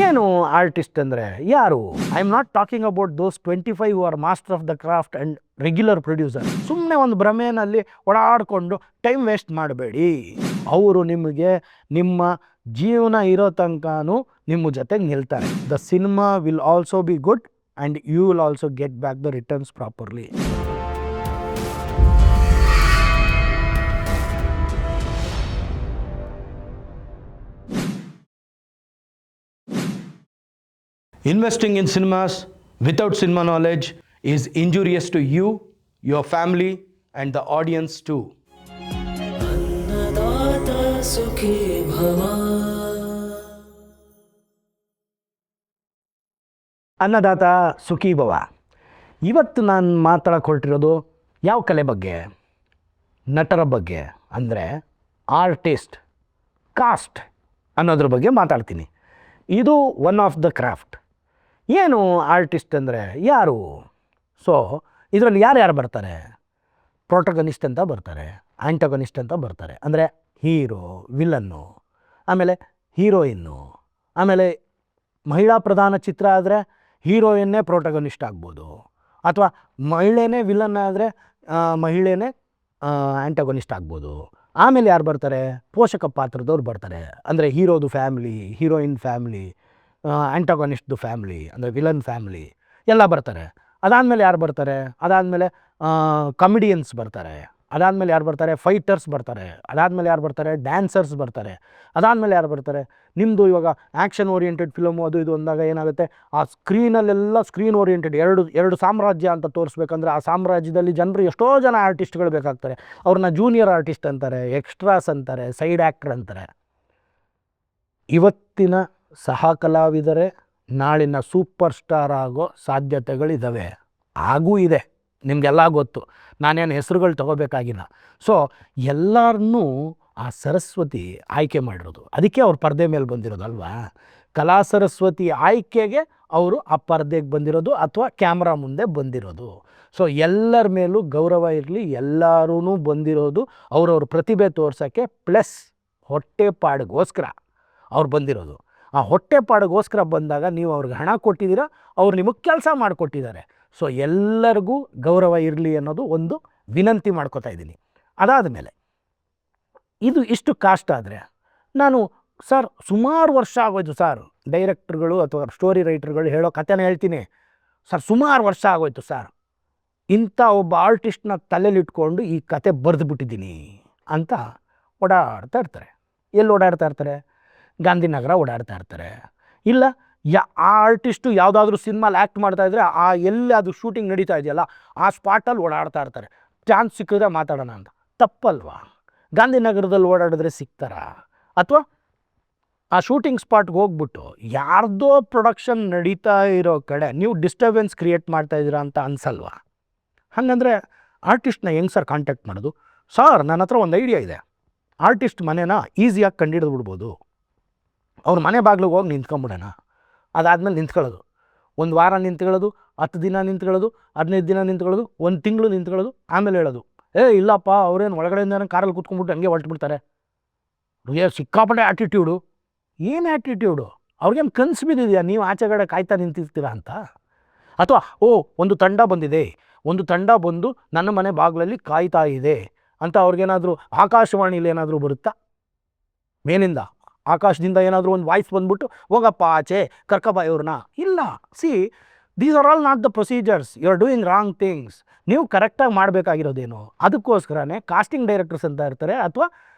ಏನು ಆರ್ಟಿಸ್ಟ್ ಅಂದರೆ ಯಾರು? I am not talking about those 25 who are master of the craft and regular producer. ಸುಮ್ಮನೆ ಒಂದು ಭ್ರಮೆಯಲ್ಲಿ ಓಡಾಡಿಕೊಂಡು ಟೈಮ್ ವೇಸ್ಟ್ ಮಾಡಬೇಡಿ. ಅವರು ನಿಮಗೆ ನಿಮ್ಮ ಜೀವನ ಇರೋ ತನಕನೂ ನಿಮ್ಮ ಜೊತೆಗೆ ನಿಲ್ತಾರೆ. The cinema will also be good and you will also get back the returns properly. Investing in cinemas without cinema knowledge is injurious to you, your family, and the audience too. Annadata Sukhi Bhava. ಅನ್ನದಾತ ಸುಖಿ ಭವ. ಇವತ್ತು ನಾನು ಮಾತಾಡಕ್ಕೆ ಹೊರಟಿರೋದು ಯಾವ ಕಲೆ ಬಗ್ಗೆ? ನಟರ ಬಗ್ಗೆ, ಅಂದರೆ ಆರ್ಟಿಸ್ಟ್, ಕಾಸ್ಟ್ ಅನ್ನೋದ್ರ ಬಗ್ಗೆ ಮಾತಾಡ್ತೀನಿ. ಇದು ಒನ್ ಆಫ್ ದ ಕ್ರಾಫ್ಟ್. ಏನು ಆರ್ಟಿಸ್ಟ್ ಅಂದರೆ ಯಾರು? ಸೊ ಇದರಲ್ಲಿ ಯಾರ್ಯಾರು ಬರ್ತಾರೆ? ಪ್ರೊಟಗನಿಸ್ಟ್ ಅಂತ ಬರ್ತಾರೆ, ಆ್ಯಂಟಗನಿಸ್ಟ್ ಅಂತ ಬರ್ತಾರೆ. ಅಂದರೆ ಹೀರೋ, ವಿಲನ್ನು, ಆಮೇಲೆ ಹೀರೋಯಿನ್ನು, ಆಮೇಲೆ ಮಹಿಳಾ ಪ್ರಧಾನ ಚಿತ್ರ ಆದರೆ ಹೀರೋಯಿನ್ನೇ ಪ್ರೊಟಗನಿಸ್ಟ್ ಆಗ್ಬೋದು, ಅಥವಾ ಮಹಿಳೆನೇ ವಿಲನ್ ಆದರೆ ಮಹಿಳೆನೇ ಆ್ಯಂಟಗನಿಸ್ಟ್ ಆಗ್ಬೋದು. ಆಮೇಲೆ ಯಾರು ಬರ್ತಾರೆ? ಪೋಷಕ ಪಾತ್ರದವ್ರು ಬರ್ತಾರೆ. ಅಂದರೆ ಹೀರೋದು ಫ್ಯಾಮ್ಲಿ, ಹೀರೋಯಿನ್ ಫ್ಯಾಮ್ಲಿ, ಆ್ಯಂಟಗನಿಸ್ಟ್ದು ಫ್ಯಾಮ್ಲಿ ಅಂದರೆ ವಿಲನ್ ಫ್ಯಾಮ್ಲಿ ಎಲ್ಲ ಬರ್ತಾರೆ. ಅದಾದಮೇಲೆ ಯಾರು ಬರ್ತಾರೆ? ಅದಾದಮೇಲೆ ಕಾಮಿಡಿಯನ್ಸ್ ಬರ್ತಾರೆ. ಅದಾದಮೇಲೆ ಯಾರು ಬರ್ತಾರೆ? ಫೈಟರ್ಸ್ ಬರ್ತಾರೆ. ಅದಾದಮೇಲೆ ಯಾರು ಬರ್ತಾರೆ? ಡ್ಯಾನ್ಸರ್ಸ್ ಬರ್ತಾರೆ. ಅದಾದಮೇಲೆ ಯಾರು ಬರ್ತಾರೆ? ನಿಮ್ಮದು ಇವಾಗ ಆ್ಯಕ್ಷನ್ ಓರಿಯೆಂಟೆಡ್ ಫಿಲಮು ಅದು ಇದು ಅಂದಾಗ ಏನಾಗುತ್ತೆ, ಆ ಸ್ಕ್ರೀನಲ್ಲೆಲ್ಲ ಸ್ಕ್ರೀನ್ ಓರಿಯೆಂಟೆಡ್ ಎರಡು ಸಾಮ್ರಾಜ್ಯ ಅಂತ ತೋರಿಸ್ಬೇಕಂದ್ರೆ ಆ ಸಾಮ್ರಾಜ್ಯದಲ್ಲಿ ಜನರು ಎಷ್ಟೋ ಜನ ಆರ್ಟಿಸ್ಟ್ಗಳು ಬೇಕಾಗ್ತಾರೆ. ಅವ್ರನ್ನ ಜೂನಿಯರ್ ಆರ್ಟಿಸ್ಟ್ ಅಂತಾರೆ, ಎಕ್ಸ್ಟ್ರಾಸ್ ಅಂತಾರೆ, ಸೈಡ್ ಆ್ಯಕ್ಟರ್ ಅಂತಾರೆ. ಇವತ್ತಿನ ಸಹ ಕಲಾವಿದರೇ ನಾಳಿನ ಸೂಪರ್ ಸ್ಟಾರ್ ಆಗೋ ಸಾಧ್ಯತೆಗಳಿದ್ದಾವೆ, ಹಾಗೂ ಇದೆ. ನಿಮಗೆಲ್ಲ ಗೊತ್ತು, ನಾನೇನು ಹೆಸರುಗಳು ತಗೋಬೇಕಾಗಿಲ್ಲ. ಸೊ ಎಲ್ಲರನ್ನೂ ಆ ಸರಸ್ವತಿ ಆಯ್ಕೆ ಮಾಡಿರೋದು, ಅದಕ್ಕೆ ಅವ್ರು ಪರದೆ ಮೇಲೆ ಬಂದಿರೋದು ಅಲ್ವಾ? ಕಲಾ ಸರಸ್ವತಿ ಆಯ್ಕೆಗೆ ಅವರು ಆ ಪರದೆಗೆ ಬಂದಿರೋದು ಅಥವಾ ಕ್ಯಾಮ್ರಾ ಮುಂದೆ ಬಂದಿರೋದು. ಸೊ ಎಲ್ಲರ ಮೇಲೂ ಗೌರವ ಇರಲಿ, ಎಲ್ಲರೂ ಬಂದಿರೋದು ಅವ್ರವ್ರ ಪ್ರತಿಭೆ ತೋರ್ಸೋಕ್ಕೆ, ಪ್ಲಸ್ ಹೊಟ್ಟೆಪಾಡಿಗೋಸ್ಕರ ಅವ್ರು ಬಂದಿರೋದು. ಆ ಹೊಟ್ಟೆಪಾಡಿಗೋಸ್ಕರ ಬಂದಾಗ ನೀವು ಅವ್ರಿಗೆ ಹಣ ಕೊಟ್ಟಿದ್ದೀರ, ಅವ್ರು ನಿಮಗೆ ಕೆಲಸ ಮಾಡಿಕೊಟ್ಟಿದ್ದಾರೆ. ಸೊ ಎಲ್ಲರಿಗೂ ಗೌರವ ಇರಲಿ ಅನ್ನೋದು ಒಂದು ವಿನಂತಿ ಮಾಡ್ಕೋತಾ ಇದ್ದೀನಿ. ಅದಾದಮೇಲೆ ಇಷ್ಟು ಕಾಸ್ಟ್ ಆದರೆ ನಾನು ಸುಮಾರು ವರ್ಷ ಆಗೋಯ್ತು ಸರ್, ಡೈರೆಕ್ಟ್ರುಗಳು ಅಥವಾ ಸ್ಟೋರಿ ರೈಟರ್ಗಳು ಹೇಳೋ ಕಥೆನ ಹೇಳ್ತೀನಿ ಸುಮಾರು ವರ್ಷ ಆಗೋಯ್ತು ಸರ್, ಇಂಥ ಒಬ್ಬ ಆರ್ಟಿಸ್ಟ್ನ ತಲೆಯಲ್ಲಿಟ್ಕೊಂಡು ಈ ಕತೆ ಬರೆದುಬಿಟ್ಟಿದ್ದೀನಿ ಅಂತ ಓಡಾಡ್ತಾ ಇರ್ತಾರೆ. ಎಲ್ಲಿ ಓಡಾಡ್ತಾ ಇರ್ತಾರೆ? ಗಾಂಧಿನಗರ ಓಡಾಡ್ತಾ ಇರ್ತಾರೆ. ಇಲ್ಲ ಆ ಆರ್ಟಿಸ್ಟು ಯಾವುದಾದ್ರೂ ಸಿನಿಮಾಲಿ ಆ್ಯಕ್ಟ್ ಮಾಡ್ತಾಯಿದ್ರೆ ಎಲ್ಲಿ ಅದು ಶೂಟಿಂಗ್ ನಡೀತಾ ಇದೆಯಲ್ಲ ಆ ಸ್ಪಾಟಲ್ಲಿ ಓಡಾಡ್ತಾ ಇರ್ತಾರೆ. ಚಾನ್ಸ್ ಸಿಕ್ಕಿದ್ರೆ ಮಾತಾಡೋಣ ಅಂತ. ತಪ್ಪಲ್ವಾ? ಗಾಂಧಿನಗರದಲ್ಲಿ ಓಡಾಡಿದ್ರೆ ಸಿಗ್ತಾರಾ? ಅಥವಾ ಆ ಶೂಟಿಂಗ್ ಸ್ಪಾಟ್ಗೆ ಹೋಗ್ಬಿಟ್ಟು ಯಾರ್ದೋ ಪ್ರೊಡಕ್ಷನ್ ನಡೀತಾ ಇರೋ ಕಡೆ ನೀವು ಡಿಸ್ಟರ್ಬೆನ್ಸ್ ಕ್ರಿಯೇಟ್ ಮಾಡ್ತಾಯಿದ್ದೀರಾ ಅಂತ ಅನಿಸಲ್ವಾ? ಹಾಗಂದರೆ ಆರ್ಟಿಸ್ಟ್ನ ಹೆಂಗೆ ಸರ್ ಕಾಂಟ್ಯಾಕ್ಟ್ ಮಾಡೋದು? ಸರ್ ನನ್ನ ಹತ್ರ ಒಂದು ಐಡಿಯಾ ಇದೆ, ಆರ್ಟಿಸ್ಟ್ ಮನೇನ ಈಸಿಯಾಗಿ ಕಂಡಿಡಿದು ಬಿಡ್ಬೋದು. ಅವ್ರ ಮನೆ ಬಾಗಿಲಿಗೆ ಹೋಗಿ ನಿಂತ್ಕೊಂಬಿಡೋಣ. ಅದಾದಮೇಲೆ ನಿಂತ್ಕೊಳ್ಳೋದು, ಒಂದು ವಾರ ನಿಂತ್ಕೊಳ್ಳೋದು, 10 ದಿನ ನಿಂತ್ಕೊಳ್ಳೋದು, 15 ದಿನ ನಿಂತ್ಕೊಳ್ಳೋದು, 1 ತಿಂಗಳು ನಿಂತ್ಕೊಳ್ಳೋದು, ಆಮೇಲೆ ಹೇಳೋದು ಇಲ್ಲಪ್ಪ ಅವ್ರೇನು ಒಳಗಡೆಯಿಂದಾನೆ ಕಾರಲ್ಲಿ ಕೂತ್ಕೊಂಡ್ಬಿಟ್ಟು ಹಂಗೆ ಹೊರಟ್ಬಿಡ್ತಾರೆ, ಸಿಕ್ಕಾಪಟ್ಟೆ ಆ್ಯಟಿಟ್ಯೂಡು. ಏನು ಆ್ಯಟಿಟ್ಯೂಡು? ಅವ್ರಿಗೇನು ಕನಸು ಬಿದ್ದಿದೆಯಾ ನೀವು ಆಚೆಗಡೆ ಕಾಯ್ತಾ ನಿಂತಿರ್ತೀರಾ ಅಂತ? ಅಥವಾ ಒಂದು ತಂಡ ಬಂದಿದೆ, ಒಂದು ತಂಡ ಬಂದು ನನ್ನ ಮನೆ ಬಾಗಿಲಲ್ಲಿ ಕಾಯ್ತಾ ಇದೆ ಅಂತ ಅವ್ರಿಗೇನಾದರೂ ಆಕಾಶವಾಣಿಲಿ ಏನಾದರೂ ಬರುತ್ತಾ? ಮೇಲಿಂದ ಆಕಾಶದಿಂದ ಏನಾದರೂ ಒಂದು ವಾಯ್ಸ್ ಬಂದ್ಬಿಟ್ಟು ಹೋಗಪ್ಪ ಆಚೆ ಕರ್ಕಬ ಇವ್ರನ್ನ? ಇಲ್ಲ. These are all not the procedures. You are doing wrong things. ನೀವು ಕರೆಕ್ಟಾಗಿ ಮಾಡಬೇಕಾಗಿರೋದೇನು? ಅದಕ್ಕೋಸ್ಕರನೇ ಕಾಸ್ಟಿಂಗ್ ಡೈರೆಕ್ಟರ್ಸ್ ಅಂತ ಇರ್ತಾರೆ, ಅಥವಾ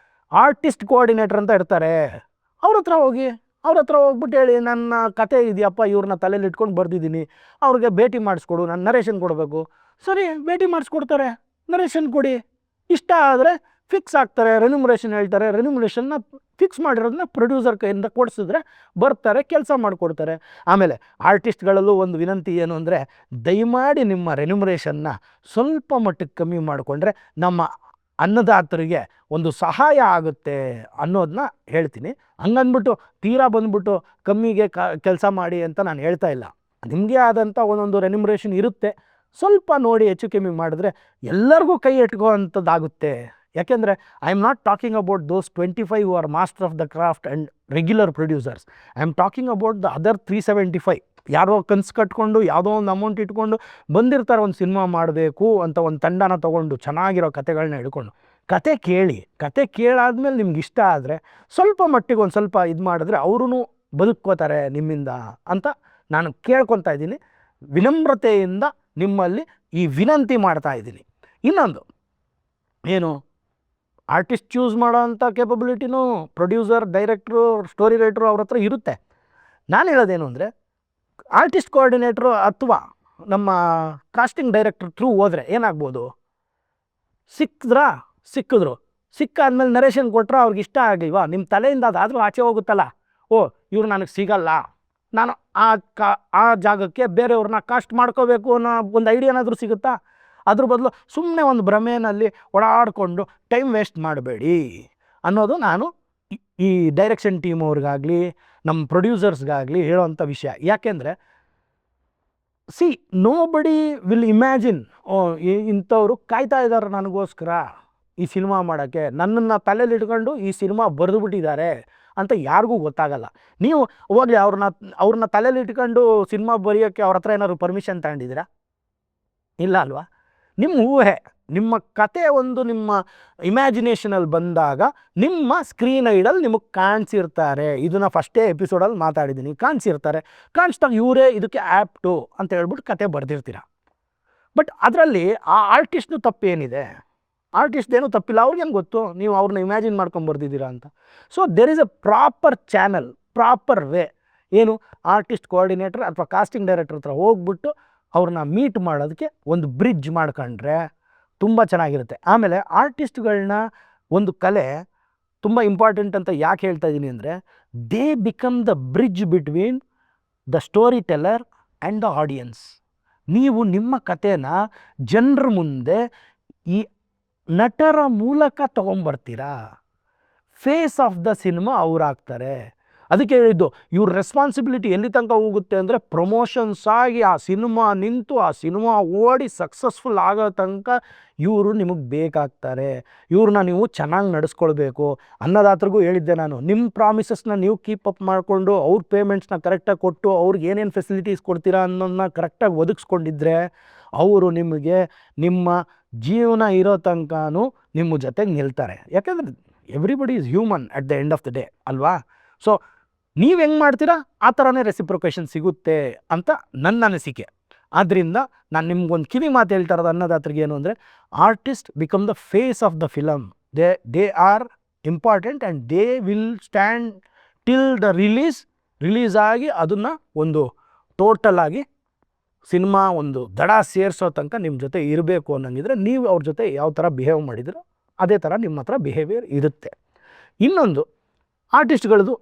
ಆರ್ಟಿಸ್ಟ್ ಕೋಆರ್ಡಿನೇಟರ್ ಅಂತ ಇರ್ತಾರೆ. ಅವ್ರ ಹತ್ರ ಹೋಗ್ಬಿಟ್ಟು ಹೇಳಿ, ನನ್ನ ಕತೆ ಇದೆಯಪ್ಪ, ಇವ್ರನ್ನ ತಲೆಯಲ್ಲಿ ಇಟ್ಕೊಂಡು ಬರೆದಿದ್ದೀನಿ, ಅವ್ರಿಗೆ ಭೇಟಿ ಮಾಡಿಸ್ಕೊಡು, ನಾನು ನರೇಷನ್ ಕೊಡಬೇಕು. ಸರಿ, ಭೇಟಿ ಮಾಡಿಸ್ಕೊಡ್ತಾರೆ, ನರೇಷನ್ ಕೊಡಿ. ಇಷ್ಟ ಆದರೆ ಫಿಕ್ಸ್ ಆಗ್ತಾರೆ, ರೆನ್ಯುಮರೇಷನ್ ಹೇಳ್ತಾರೆ. ರೆನ್ಯುಮರೇಷನ್ನ ಫಿಕ್ಸ್ ಮಾಡಿರೋದನ್ನ ಪ್ರೊಡ್ಯೂಸರ್ ಕೈಯಿಂದ ಕೊಡಿಸಿದ್ರೆ ಬರ್ತಾರೆ, ಕೆಲಸ ಮಾಡಿಕೊಡ್ತಾರೆ. ಆಮೇಲೆ ಆರ್ಟಿಸ್ಟ್ಗಳಲ್ಲೂ ಒಂದು ವಿನಂತಿ ಏನು ಅಂದರೆ, ದಯಮಾಡಿ ನಿಮ್ಮ ರೆನ್ಯುಮರೇಷನ್ನ ಸ್ವಲ್ಪ ಮಟ್ಟಕ್ಕೆ ಕಮ್ಮಿ ಮಾಡಿಕೊಂಡ್ರೆ ನಮ್ಮ ಅನ್ನದಾತರಿಗೆ ಒಂದು ಸಹಾಯ ಆಗುತ್ತೆ ಅನ್ನೋದನ್ನ ಹೇಳ್ತೀನಿ. ಹಂಗಂದ್ಬಿಟ್ಟು ತೀರಾ ಬಂದ್ಬಿಟ್ಟು ಕಮ್ಮಿಗೆ ಕೆಲಸ ಮಾಡಿ ಅಂತ ನಾನು ಹೇಳ್ತಾ ಇಲ್ಲ. ನಿಮಗೆ ಆದಂಥ ಒಂದೊಂದು ರೆನ್ಯುಮರೇಷನ್ ಇರುತ್ತೆ, ಸ್ವಲ್ಪ ನೋಡಿ ಹೆಚ್ಚು ಕಮ್ಮಿ ಮಾಡಿದ್ರೆ ಎಲ್ಲರಿಗೂ ಕೈ ಎಟ್ಕೋ ಅಂಥದ್ದಾಗುತ್ತೆ. ಯಾಕೆಂದರೆ I am not talking about those 25 who are master of the craft and regular producers. I am talking about the other 375 ಯಾರೋ ಕನ್ಸು ಕಟ್ಕೊಂಡು ಯಾವುದೋ ಒಂದು ಅಮೌಂಟ್ ಇಟ್ಕೊಂಡು ಬಂದಿರ್ತಾರೆ ಒಂದು ಸಿನಿಮಾ ಮಾಡಬೇಕು ಅಂತ ಒಂದು ತಂಡನ ತೊಗೊಂಡು ಚೆನ್ನಾಗಿರೋ ಕತೆಗಳನ್ನ ಹಿಡ್ಕೊಂಡು. ಕತೆ ಕೇಳಾದ್ಮೇಲೆ ನಿಮ್ಗೆ ಇಷ್ಟ ಆದರೆ ಸ್ವಲ್ಪ ಮಟ್ಟಿಗೆ ಒಂದು ಸ್ವಲ್ಪ ಇದು ಮಾಡಿದ್ರೆ ಅವರೂ ಬದುಕೋತಾರೆ ನಿಮ್ಮಿಂದ ಅಂತ ನಾನು ಕೇಳ್ಕೊತಾ ಇದ್ದೀನಿ. ವಿನಮ್ರತೆಯಿಂದ ನಿಮ್ಮಲ್ಲಿ ಈ ವಿನಂತಿ ಮಾಡ್ತಾ ಇದ್ದೀನಿ. ಇನ್ನೊಂದು ಏನು, ಆರ್ಟಿಸ್ಟ್ ಚೂಸ್ ಮಾಡೋ ಅಂಥ ಕೇಪಬಿಲಿಟಿನೂ ಪ್ರೊಡ್ಯೂಸರ್, ಡೈರೆಕ್ಟ್ರು, ಸ್ಟೋರಿ ರೈಟ್ರು ಅವ್ರ ಹತ್ರ ಇರುತ್ತೆ. ನಾನು ಹೇಳೋದೇನು ಅಂದರೆ, ಆರ್ಟಿಸ್ಟ್ ಕೋಆರ್ಡಿನೇಟ್ರು ಅಥವಾ ನಮ್ಮ ಕಾಸ್ಟಿಂಗ್ ಡೈರೆಕ್ಟ್ರ್ ಥ್ರೂ ಹೋದರೆ ಏನಾಗ್ಬೋದು, ಸಿಕ್ಕಿದ್ರು ಸಿಕ್ಕಾದ್ಮೇಲೆ ನರೇಷನ್ ಕೊಟ್ಟರೆ ಅವ್ರಿಗೆ ಇಷ್ಟ ಆಗಿಲ್ವಾ, ನಿಮ್ಮ ತಲೆಯಿಂದ ಅದಾದರೂ ಆಚೆ ಹೋಗುತ್ತಲ್ಲ, ಓ ಇವ್ರು ನನಗೆ ಸಿಗಲ್ಲ, ನಾನು ಆ ಜಾಗಕ್ಕೆ ಬೇರೆಯವ್ರನ್ನ ಕಾಸ್ಟ್ ಮಾಡ್ಕೋಬೇಕು ಅನ್ನೋ ಒಂದು ಐಡಿಯಾನಾದರೂ ಸಿಗುತ್ತಾ? ಅದ್ರ ಬದಲು ಸುಮ್ಮನೆ ಒಂದು ಭ್ರಮೆಯಲ್ಲಿ ಓಡಾಡಿಕೊಂಡು ಟೈಮ್ ವೇಸ್ಟ್ ಮಾಡಬೇಡಿ ಅನ್ನೋದು ನಾನು ಈ ಡೈರೆಕ್ಷನ್ ಟೀಮ್ ಅವ್ರಿಗಾಗಲಿ ನಮ್ಮ ಪ್ರೊಡ್ಯೂಸರ್ಸ್ಗಾಗಲಿ ಹೇಳೋವಂಥ ವಿಷಯ. ಯಾಕೆಂದರೆ ನೋಬಡಿ ವಿಲ್ ಇಮ್ಯಾಜಿನ್, ಇಂಥವ್ರು ಕಾಯ್ತಾ ಇದ್ದಾರೆ ನನಗೋಸ್ಕರ ಈ ಸಿನಿಮಾ ಮಾಡೋಕ್ಕೆ, ನನ್ನನ್ನು ತಲೆಯಲ್ಲಿ ಇಟ್ಕೊಂಡು ಈ ಸಿನಿಮಾ ಬರೆದುಬಿಟ್ಟಿದ್ದಾರೆ ಅಂತ ಯಾರಿಗೂ ಗೊತ್ತಾಗಲ್ಲ. ನೀವು ಹೋಗಲಿ ಅವ್ರನ್ನ ತಲೆಯಲ್ಲಿ ಇಟ್ಕೊಂಡು ಸಿನಿಮಾ ಬರೆಯೋಕ್ಕೆ ಅವ್ರ ಹತ್ರ ಏನಾದ್ರು ಪರ್ಮಿಷನ್ ತಗೊಂಡಿದ್ದೀರಾ? ಇಲ್ಲ ಅಲ್ವಾ? ನಿಮ್ಮ ಊಹೆ, ನಿಮ್ಮ ಕತೆ ಒಂದು ನಿಮ್ಮ ಇಮ್ಯಾಜಿನೇಷನಲ್ಲಿ ಬಂದಾಗ ನಿಮ್ಮ ಸ್ಕ್ರೀನ್ ಐಡಲ್ಲಿ ನಿಮಗೆ ಕಾಣಿಸಿರ್ತಾರೆ. ಇದನ್ನು ಫಸ್ಟೇ ಎಪಿಸೋಡಲ್ಲಿ ಮಾತಾಡಿದ್ದೀನಿ. ಕಾಣಿಸ್ದಾಗ ಇವರೇ ಇದಕ್ಕೆ ಆ್ಯಪ್ಟು ಅಂತ ಹೇಳ್ಬಿಟ್ಟು ಕತೆ ಬರೆದಿರ್ತೀರ. ಬಟ್ ಅದರಲ್ಲಿ ಆ ಆರ್ಟಿಸ್ಟ್ನು ತಪ್ಪೇನಿದೆ? ಆರ್ಟಿಸ್ಟ್ದೇನೂ ತಪ್ಪಿಲ್ಲ, ಅವ್ರಿಗೇನು ಗೊತ್ತು ನೀವು ಅವ್ರನ್ನ ಇಮ್ಯಾಜಿನ್ ಮಾಡ್ಕೊಂಡು ಬರ್ದಿದ್ದೀರಾ ಅಂತ. So there is A proper channel, proper way. ಏನು, ಆರ್ಟಿಸ್ಟ್ ಕೋಆರ್ಡಿನೇಟರ್ ಅಥವಾ ಕಾಸ್ಟಿಂಗ್ ಡೈರೆಕ್ಟರ್ ಹತ್ರ ಹೋಗ್ಬಿಟ್ಟು ಅವ್ರನ್ನ ಮೀಟ್ ಮಾಡೋದಕ್ಕೆ ಒಂದು ಬ್ರಿಡ್ಜ್ ಮಾಡ್ಕೊಂಡ್ರೆ ತುಂಬ ಚೆನ್ನಾಗಿರುತ್ತೆ. ಆಮೇಲೆ ಆರ್ಟಿಸ್ಟ್ಗಳನ್ನ ಒಂದು ಕಲೆ ತುಂಬ ಇಂಪಾರ್ಟೆಂಟ್ ಅಂತ ಯಾಕೆ ಹೇಳ್ತಾ ಇದ್ದೀನಿ ಅಂದರೆ, they become the bridge between the story teller and the audience. ನೀವು ನಿಮ್ಮ ಕಥೆನ ಜನರ ಮುಂದೆ ಈ ನಟರ ಮೂಲಕ ತೊಗೊಂಬರ್ತೀರಾ. ಫೇಸ್ ಆಫ್ ದ ಸಿನಿಮಾ ಅವರಾಗ್ತಾರೆ. ಅದಕ್ಕೆ ಹೇಳಿದ್ದು, ಇವ್ರ ರೆಸ್ಪಾನ್ಸಿಬಿಲಿಟಿ ಎಲ್ಲಿ ತನಕ ಹೋಗುತ್ತೆ ಅಂದರೆ, ಪ್ರಮೋಷನ್ಸ್ ಆಗಿ ಆ ಸಿನಿಮಾ ನಿಂತು ಆ ಸಿನಿಮಾ ಓಡಿ ಸಕ್ಸಸ್ಫುಲ್ ಆಗೋ ತನಕ ಇವರು ನಿಮಗೆ ಬೇಕಾಗ್ತಾರೆ. ಇವ್ರನ್ನ ನೀವು ಚೆನ್ನಾಗಿ ನಡೆಸ್ಕೊಳ್ಬೇಕು. ಅನ್ನದಾತರಿಗೂ ಹೇಳಿದ್ದೆ ನಾನು, ನಿಮ್ಮ ಪ್ರಾಮಿಸಸ್ನ ನೀವು ಕೀಪ್ ಅಪ್ ಮಾಡಿಕೊಂಡು ಅವ್ರ ಪೇಮೆಂಟ್ಸ್ನ ಕರೆಕ್ಟಾಗಿ ಕೊಟ್ಟು ಅವ್ರಿಗೆ ಏನೇನು ಫೆಸಿಲಿಟೀಸ್ ಕೊಡ್ತೀರಾ ಅನ್ನೋದನ್ನ ಕರೆಕ್ಟಾಗಿ ಒದಗಿಸ್ಕೊಂಡಿದ್ರೆ ಅವರು ನಿಮಗೆ ನಿಮ್ಮ ಜೀವನ ಇರೋ ತನಕನೂ ನಿಮ್ಮ ಜೊತೆಗೆ ನಿಲ್ತಾರೆ. ಯಾಕೆಂದರೆ everybody is human at the end of the day ಅಲ್ವಾ? ಸೊ ನೀವು ಹೆಂಗೆ ಮಾಡ್ತೀರಾ ಆ ಥರನೇ ರೆಸಿಪ್ರೊಕೇಷನ್ ಸಿಗುತ್ತೆ ಅಂತ ನನ್ನ ಅನಿಸಿಕೆ. ಆದ್ದರಿಂದ ನಾನು ನಿಮ್ಗೊಂದು ಕಿವಿ ಮಾತು ಹೇಳ್ತಾ ಇರೋದು ಅನ್ನದಾತರಿಗೆ ಏನು ಅಂದರೆ, artist become the face of the film. They are important and they will stand till the release ಆಗಿ ಅದನ್ನು ಒಂದು ಟೋಟಲ್ ಆಗಿ ಸಿನಿಮಾ ಒಂದು ದಡ ಸೇರಿಸೋ ತನಕ ನಿಮ್ಮ ಜೊತೆ ಇರಬೇಕು ಅನ್ನಂಗಿದ್ರೆ ನೀವು ಅವ್ರ ಜೊತೆ ಯಾವ ಥರ ಬಿಹೇವ್ ಮಾಡಿದ್ರು ಅದೇ ಥರ ನಿಮ್ಮ ಹತ್ರ ಬಿಹೇವಿಯರ್ ಇರುತ್ತೆ. ಇನ್ನೊಂದು, ಆರ್ಟಿಸ್ಟ್ಗಳದ್ದು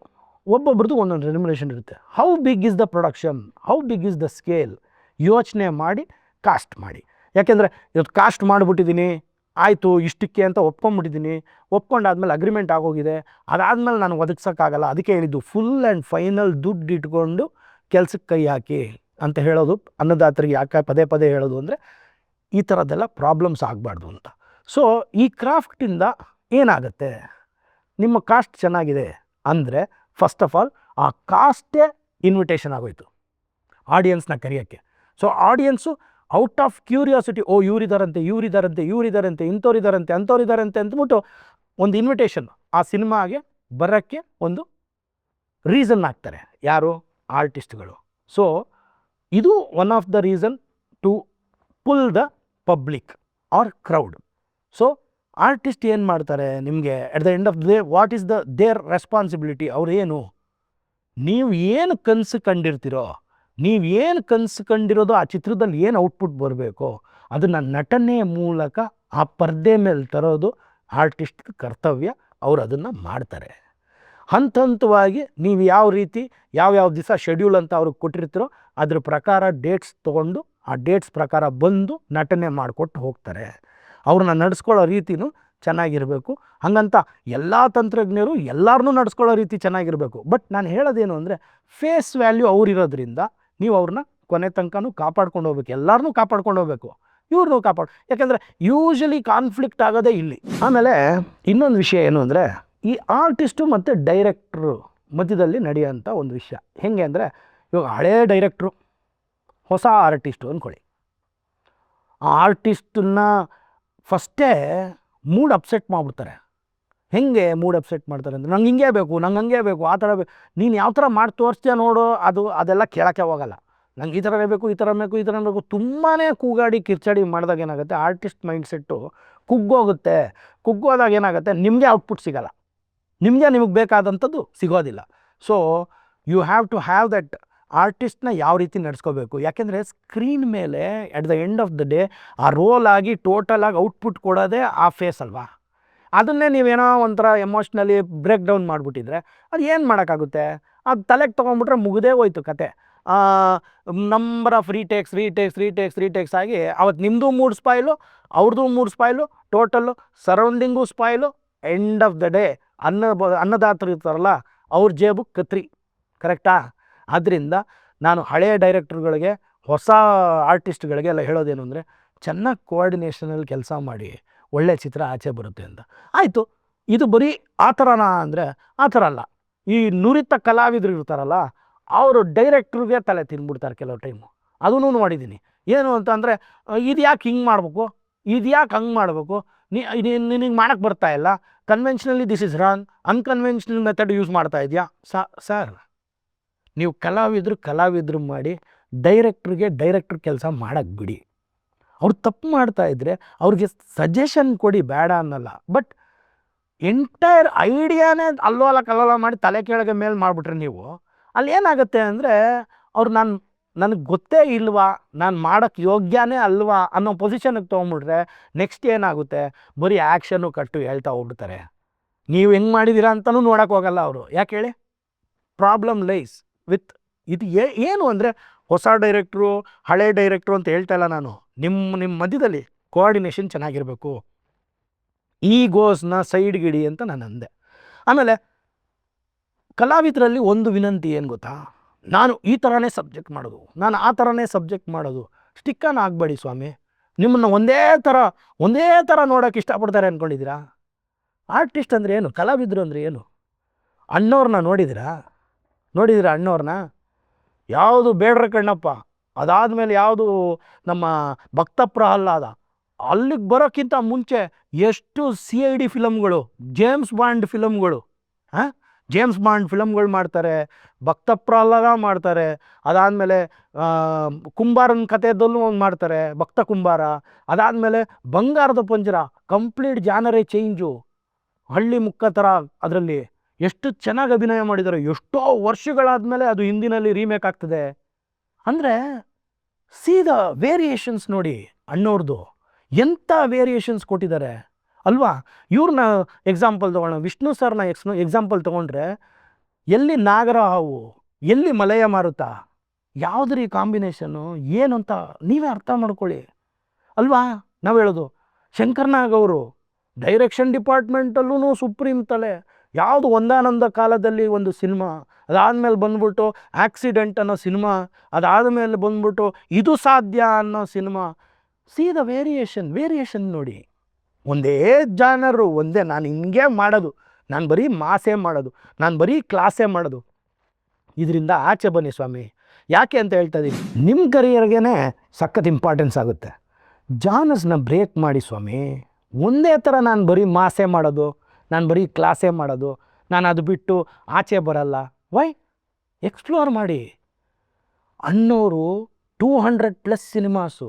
ಒಬ್ಬೊಬ್ರದ್ದು ಒಂದೊಂದು ರೆಮ್ಯುನರೇಷನ್ ಇರುತ್ತೆ. How big is the production, how big is the scale, ಯೋಚನೆ ಮಾಡಿ ಕಾಸ್ಟ್ ಮಾಡಿ. ಯಾಕೆಂದರೆ ಇವತ್ತು ಕಾಸ್ಟ್ ಮಾಡಿಬಿಟ್ಟಿದ್ದೀನಿ, ಆಯಿತು ಇಷ್ಟಕ್ಕೆ ಅಂತ ಒಪ್ಕೊಂಬಿಟ್ಟಿದ್ದೀನಿ, ಒಪ್ಕೊಂಡಾದ್ಮೇಲೆ ಅಗ್ರಿಮೆಂಟ್ ಆಗೋಗಿದೆ, ಅದಾದಮೇಲೆ ನಾನು ಒದಗಿಸೋಕ್ಕಾಗಲ್ಲ. ಅದಕ್ಕೆ ಹೇಳಿದ್ದು ಫುಲ್ ಆ್ಯಂಡ್ ಫೈನಲ್ ದುಡ್ಡು ಇಟ್ಕೊಂಡು ಕೆಲಸಕ್ಕೆ ಕೈ ಹಾಕಿ ಅಂತ ಹೇಳೋದು ಅನ್ನದಾತರಿಗೆ. ಯಾಕೆ ಪದೇ ಹೇಳೋದು ಅಂದರೆ, ಈ ಥರದ್ದೆಲ್ಲ ಪ್ರಾಬ್ಲಮ್ಸ್ ಆಗಬಾರ್ದು ಅಂತ. ಸೊ ಈ ಕ್ರಾಫ್ಟಿಂದ ಏನಾಗುತ್ತೆ, ನಿಮ್ಮ ಕಾಸ್ಟ್ ಚೆನ್ನಾಗಿದೆ ಅಂದರೆ ಫಸ್ಟ್ ಆಫ್ ಆಲ್ ಆ ಕಾಸ್ಟೇ ಇನ್ವಿಟೇಷನ್ ಆಗೋಯ್ತು ಆಡಿಯನ್ಸ್ನ ಕರೆಯೋಕ್ಕೆ. So audience out of curiosity, ಓ ಇವರಿದ್ದಾರಂತೆ ಇಂಥವ್ರಿದ್ದಾರಂತೆ ಅಂಥವ್ರಿದ್ದಾರಂತೆ ಅಂದ್ಬಿಟ್ಟು ಒಂದು ಇನ್ವಿಟೇಷನ್ ಆ ಸಿನಿಮಾಗೆ ಬರೋಕ್ಕೆ ಒಂದು ರೀಸನ್ ಆಗ್ತಾರೆ. ಯಾರು? ಆರ್ಟಿಸ್ಟ್ಗಳು. ಸೊ ಇದು one of the reason to pull the public or crowd. So artist ಏನು ಮಾಡ್ತಾರೆ, ನಿಮಗೆ at the end of the day what is their responsibility? ಅವ್ರೇನು, ನೀವು ಏನು ಕನಸು ಕಂಡಿರ್ತೀರೋ, ನೀವೇನು ಕನಸು ಕಂಡಿರೋದು ಆ ಚಿತ್ರದಲ್ಲಿ ಏನು ಔಟ್ಪುಟ್ ಬರಬೇಕೋ ಅದನ್ನು ನಟನೆ ಮೂಲಕ ಆ ಪರ್ದೆ ಮೇಲೆ ತರೋದು ಆರ್ಟಿಸ್ಟ್ ಕರ್ತವ್ಯ. ಅವರು ಅದನ್ನು ಮಾಡ್ತಾರೆ. ಹಂತವಾಗಿ ನೀವು ಯಾವ ರೀತಿ ಯಾವ ದಿವಸ ಶೆಡ್ಯೂಲ್ ಅಂತ ಅವ್ರಿಗೆ ಕೊಟ್ಟಿರ್ತೀರೋ ಅದ್ರ ಪ್ರಕಾರ ಡೇಟ್ಸ್ ತೊಗೊಂಡು ಆ ಡೇಟ್ಸ್ ಪ್ರಕಾರ ಬಂದು ನಟನೆ ಮಾಡಿಕೊಟ್ಟು ಹೋಗ್ತಾರೆ. ಅವ್ರನ್ನ ನಡೆಸ್ಕೊಳ್ಳೋ ರೀತಿನೂ ಚೆನ್ನಾಗಿರಬೇಕು. ಹಾಗಂತ ಎಲ್ಲ ತಂತ್ರಜ್ಞರು ಎಲ್ಲರನ್ನೂ ನಡೆಸ್ಕೊಳ್ಳೋ ರೀತಿ ಚೆನ್ನಾಗಿರಬೇಕು. ಬಟ್ ನಾನು ಹೇಳೋದೇನು ಅಂದರೆ, ಫೇಸ್ ವ್ಯಾಲ್ಯೂ ಅವ್ರಿರೋದ್ರಿಂದ ನೀವು ಅವ್ರನ್ನ ಕೊನೆ ತನಕನೂ ಕಾಪಾಡ್ಕೊಂಡು ಹೋಗ್ಬೇಕು. ಎಲ್ಲರನ್ನೂ ಕಾಪಾಡ್ಕೊಂಡು ಹೋಗ್ಬೇಕು. ಇವ್ರನ್ನೂ ಕಾಪಾಡು. ಯಾಕೆಂದರೆ ಯೂಶಲಿ ಕಾನ್ಫ್ಲಿಕ್ಟ್ ಆಗೋದೇ ಇಲ್ಲಿ. ಆಮೇಲೆ ಇನ್ನೊಂದು ವಿಷಯ ಏನು ಅಂದರೆ, ಈ ಆರ್ಟಿಸ್ಟು ಮತ್ತು ಡೈರೆಕ್ಟ್ರು ಮಧ್ಯದಲ್ಲಿ ನಡೆಯೋಂಥ ಒಂದು ವಿಷಯ ಹೇಗೆ ಅಂದರೆ, ಇವಾಗ ಹಳೇ ಡೈರೆಕ್ಟ್ರು, ಹೊಸ ಆರ್ಟಿಸ್ಟು ಅಂದ್ಕೊಳ್ಳಿ. ಆ ಆರ್ಟಿಸ್ಟನ್ನ ಫಸ್ಟೇ ಮೂಡ್ ಅಪ್ಸೆಟ್ ಮಾಡಿಬಿಡ್ತಾರೆ. ಹೆಂಗೆ ಮೂಡ್ ಅಪ್ಸೆಟ್ ಮಾಡ್ತಾರೆ ಅಂದರೆ, ನಂಗೆ ಹಿಂಗೆ ಬೇಕು, ನಂಗೆ ಹಂಗೆ ಬೇಕು, ಆ ಥರ ಬೇಕು, ನೀನು ಯಾವ ಥರ ಮಾಡಿ ತೋರಿಸ್ತೀಯ ನೋಡು, ಅದೆಲ್ಲ ಕೇಳೋಕ್ಕೆ ಹೋಗಲ್ಲ. ನಂಗೆ ಈ ಥರನೇ ಬೇಕು, ಈ ಥರ ಬೇಕು, ಈ ಥರ ಬೇಕು, ತುಂಬಾ ಕೂಗಾಡಿ ಕಿರ್ಚಾಡಿ ಮಾಡಿದಾಗ ಏನಾಗುತ್ತೆ, ಆರ್ಟಿಸ್ಟ್ ಮೈಂಡ್ಸೆಟ್ಟು ಕುಗ್ಗೋಗುತ್ತೆ. ಕುಗ್ಗೋದಾಗ ಏನಾಗುತ್ತೆ, ನಿಮಗೆ ಔಟ್ಪುಟ್ ಸಿಗೋಲ್ಲ, ನಿಮಗೆ ಬೇಕಾದಂಥದ್ದು ಸಿಗೋದಿಲ್ಲ. So you have to have that ಆರ್ಟಿಸ್ಟ್ನ ಯಾವ ರೀತಿ ನಡೆಸ್ಕೋಬೇಕು. ಯಾಕೆಂದರೆ ಸ್ಕ್ರೀನ್ ಮೇಲೆ at the end of the day ಆ ರೋಲ್ ಆಗಿ ಟೋಟಲಾಗಿ ಔಟ್ಪುಟ್ ಕೊಡೋದೇ ಆ ಫೇಸ್ ಅಲ್ವಾ. ಅದನ್ನೇ ನೀವೇನೋ ಒಂಥರ ಎಮೋಷ್ನಲಿ ಬ್ರೇಕ್ ಡೌನ್ ಮಾಡಿಬಿಟ್ಟಿದ್ರೆ ಅದು ಏನು ಮಾಡೋಕ್ಕಾಗುತ್ತೆ. ಅದು ತಲೆಗೆ ತೊಗೊಂಡ್ಬಿಟ್ರೆ ಮುಗಿದೇ ಹೋಯ್ತು ಕತೆ. ನಂಬರ್ ಆಫ್ ರೀಟೇಕ್ಸ್ ಆಗಿ ಅವತ್ತು ನಿಮ್ಮದು ಮೂಡ್ ಸ್ಪಾಯ್ಲು, ಅವ್ರದ್ದು mood spoil, total surrounding spoil. End of the day ಅನ್ನದಾತರು ಇರ್ತಾರಲ್ಲ, ಅವ್ರ ಜೇಬು ಕತ್ರಿ. ಕರೆಕ್ಟಾ? ಆದ್ದರಿಂದ ನಾನು ಹಳೆಯ ಡೈರೆಕ್ಟ್ರುಗಳಿಗೆ, ಹೊಸ ಆರ್ಟಿಸ್ಟ್ಗಳಿಗೆ ಎಲ್ಲ ಹೇಳೋದೇನು ಅಂದರೆ, ಚೆನ್ನಾಗಿ ಕೋಆರ್ಡಿನೇಷನಲ್ಲಿ ಕೆಲಸ ಮಾಡಿ, ಒಳ್ಳೆ ಚಿತ್ರ ಆಚೆ ಬರುತ್ತೆ ಅಂತ. ಆಯಿತು, ಇದು ಬರೀ ಆ ಥರನಾ ಅಂದರೆ ಆ ಥರ ಅಲ್ಲ. ಈ ನುರಿತ ಕಲಾವಿದರು ಇರ್ತಾರಲ್ಲ, ಅವರು ಡೈರೆಕ್ಟ್ರಿಗೆ ತಲೆ ತಿಂದ್ಬಿಡ್ತಾರೆ ಕೆಲವು ಟೈಮು. ಅದನ್ನೂ ನೋಡಿದ್ದೀನಿ. ಏನು ಅಂತ ಅಂದರೆ, ಇದು ಯಾಕೆ ಹಿಂಗೆ ಮಾಡಬೇಕು, ಇದು ಯಾಕೆ ಹಂಗೆ ಮಾಡಬೇಕು, ನಿನಗೆ ಮಾಡೋಕ್ಕೆ ಬರ್ತಾ ಇಲ್ಲ, conventionally this is wrong, unconventional method use ಮಾಡ್ತಾ ಇದೆಯಾ. ಸರ್, ನೀವು ಕಲಾವಿದ್ರು ಮಾಡಿ, ಡೈರೆಕ್ಟ್ರ್ ಕೆಲಸ ಮಾಡೋಕ್ಕೆ ಬಿಡಿ. ಅವ್ರು ತಪ್ಪು ಮಾಡ್ತಾಯಿದ್ರೆ ಅವ್ರಿಗೆ ಸಜೆಷನ್ ಕೊಡಿ, ಬೇಡ ಅನ್ನಲ್ಲ. ಬಟ್ ಎಂಟೈರ್ ಐಡಿಯಾನೇ ಅಲ್ಲೋಲ ಕಲ್ಲೋಲ ಮಾಡಿ ತಲೆ ಕೆಳಗೆ ಮೇಲೆ ಮಾಡಿಬಿಟ್ರೆ ನೀವು, ಅಲ್ಲಿ ಏನಾಗುತ್ತೆ ಅಂದರೆ, ಅವ್ರು ನನಗೆ ಗೊತ್ತೇ ಇಲ್ವಾ, ನಾನು ಮಾಡೋಕ್ಕೆ ಯೋಗ್ಯನೇ ಅಲ್ವಾ ಅನ್ನೋ ಪೊಸಿಷನ್ಗೆ ತೊಗೊಂಬಿಟ್ರೆ ನೆಕ್ಸ್ಟ್ ಏನಾಗುತ್ತೆ, ಬರೀ ಆ್ಯಕ್ಷನ್ನು ಕಟ್ಟು ಹೇಳ್ತಾ ಹೋಗ್ಬಿಡ್ತಾರೆ. ನೀವು ಹೆಂಗೆ ಮಾಡಿದ್ದೀರಾ ಅಂತಲೂ ನೋಡೋಕ್ಕೆ ಹೋಗಲ್ಲ ಅವರು. ಯಾಕೆ ಹೇಳಿ? ಪ್ರಾಬ್ಲಮ್ ಲೈಸ್ ವಿತ್ ಇದು. ಏನು ಅಂದರೆ, ಹೊಸ ಡೈರೆಕ್ಟ್ರು, ಹಳೆ ಡೈರೆಕ್ಟ್ರು ಅಂತ ಹೇಳ್ತಾ ಇಲ್ಲ ನಾನು. ನಿಮ್ಮ ಮಧ್ಯದಲ್ಲಿ ಕೋಆರ್ಡಿನೇಷನ್ ಚೆನ್ನಾಗಿರಬೇಕು. ಈಗೋಸ್ನ ಸೈಡ್ಗಿಡಿ ಅಂತ ನಾನು ಅಂದೆ. ಆಮೇಲೆ ಕಲಾವಿದರಲ್ಲಿ ಒಂದು ವಿನಂತಿ ಏನು ಗೊತ್ತಾ, ನಾನು ಈ ಥರನೇ ಸಬ್ಜೆಕ್ಟ್ ಮಾಡೋದು, ನಾನು ಆ ಥರನೇ ಸಬ್ಜೆಕ್ಟ್ ಮಾಡೋದು. ಸ್ಟಿಕ್ಕನ್ನು ಆಗಬೇಡಿ ಸ್ವಾಮಿ. ನಿಮ್ಮನ್ನು ಒಂದೇ ಥರ ನೋಡೋಕ್ಕೆ ಇಷ್ಟಪಡ್ತಾರೆ ಅಂದ್ಕೊಂಡಿದ್ದೀರಾ? ಆರ್ಟಿಸ್ಟ್ ಅಂದರೆ ಏನು, ಕಲಾವಿದರು ಅಂದರೆ ಏನು? ಅಣ್ಣವ್ರನ್ನ ನೋಡಿದಿರಾ ಅಣ್ಣವ್ರನ್ನ? ಯಾವುದು ಬೇಡ್ರ ಕಣ್ಣಪ್ಪ, ಅದಾದಮೇಲೆ ಯಾವುದು ನಮ್ಮ ಭಕ್ತ ಪ್ರಹ್ಲಾದ, ಅಲ್ಲಿಗೆ ಬರೋಕ್ಕಿಂತ ಮುಂಚೆ ಎಷ್ಟು CID ಫಿಲಮ್ಗಳು, ಜೇಮ್ಸ್ ಬಾಂಡ್ ಫಿಲಮ್ಗಳು ಮಾಡ್ತಾರೆ, ಭಕ್ತ ಪ್ರಹ್ಲಾದ ಮಾಡ್ತಾರೆ. ಅದಾದಮೇಲೆ ಕುಂಬಾರನ ಕಥೆದಲ್ಲೂ ಒಂದು ಮಾಡ್ತಾರೆ, ಭಕ್ತ ಕುಂಬಾರ. ಅದಾದಮೇಲೆ ಬಂಗಾರದ ಪಂಜರ, ಕಂಪ್ಲೀಟ್ ಜಾನರೇ ಚೇಂಜು, ಹಳ್ಳಿ ಮುಕ್ಕ ಥರ. ಅದರಲ್ಲಿ ಎಷ್ಟು ಚೆನ್ನಾಗಿ ಅಭಿನಯ ಮಾಡಿದ್ದಾರೆ. ಎಷ್ಟೋ ವರ್ಷಗಳಾದಮೇಲೆ ಅದು ಹಿಂದಿನಲ್ಲಿ ರೀಮೇಕ್ ಆಗ್ತದೆ. ಅಂದರೆ ಸೀದಾ ವೇರಿಯೇಷನ್ಸ್ ನೋಡಿ ಅಣ್ಣವ್ರದ್ದು, ಎಂಥ ವೇರಿಯೇಷನ್ಸ್ ಕೊಟ್ಟಿದ್ದಾರೆ ಅಲ್ವಾ. ಇವ್ರನ್ನ ಎಕ್ಸಾಂಪಲ್ ತೊಗೊಳ್ಳೋಣ, ವಿಷ್ಣು ಸರ್ನ ಎಕ್ಸಾಂಪಲ್ ತೊಗೊಂಡ್ರೆ, ಎಲ್ಲಿ ನಾಗರಹಾವು, ಎಲ್ಲಿ ಮಲಯ ಮಾರುತ, ಯಾವುದ್ರಿ ಕಾಂಬಿನೇಷನ್ನು ಏನು ಅಂತ ನೀವೇ ಅರ್ಥ ಮಾಡ್ಕೊಳ್ಳಿ ಅಲ್ವಾ. ನಾವು ಹೇಳೋದು ಶಂಕರ್ನಾಗ್ ಅವರು ಡೈರೆಕ್ಷನ್ ಡಿಪಾರ್ಟ್ಮೆಂಟಲ್ಲೂ ಸುಪ್ರೀಂ ತಲೆ. ಯಾವುದು ಒಂದಾನೊಂದ ಕಾಲದಲ್ಲಿ ಒಂದು ಸಿನಿಮಾ, ಅದಾದಮೇಲೆ ಬಂದ್ಬಿಟ್ಟು ಆಕ್ಸಿಡೆಂಟ್ ಅನ್ನೋ ಸಿನಿಮಾ, ಅದಾದಮೇಲೆ ಬಂದ್ಬಿಟ್ಟು ಇದು ಸಾಧ್ಯ ಅನ್ನೋ ಸಿನಿಮಾ. ಸೀದಾ ವೇರಿಯೇಷನ್ ನೋಡಿ. ಒಂದೇ ಜಾನರು, ಒಂದೇ. ನಾನು ಹಿಂಗೆ ಮಾಡೋದು, ನಾನು ಬರೀ ಮಾಸೇ ಮಾಡೋದು, ನಾನು ಬರೀ ಕ್ಲಾಸೇ ಮಾಡೋದು. ಇದರಿಂದ ಆಚೆ ಬನ್ನಿ ಸ್ವಾಮಿ. ಯಾಕೆ ಅಂತ ಹೇಳ್ತಾ ಇದ್ದೀನಿ, ನಿಮ್ಮ ಕರಿಯರ್ಗೆ ಸಖತ್ ಇಂಪಾರ್ಟೆನ್ಸ್ ಆಗುತ್ತೆ. ಜಾನರ್ಸ್ನ ಬ್ರೇಕ್ ಮಾಡಿ ಸ್ವಾಮಿ. ಒಂದೇ ಥರ ನಾನು ಬರೀ ಮಾಸೇ ಮಾಡೋದು, ನಾನು ಬರೀ ಕ್ಲಾಸೇ ಮಾಡೋದು, ನಾನು ಅದು ಬಿಟ್ಟು ಆಚೆ ಬರಲ್ಲ. ವೈ? ಎಕ್ಸ್ಪ್ಲೋರ್ ಮಾಡಿ. ಅಣ್ಣವರು 200+ ಸಿನಿಮಾಸು,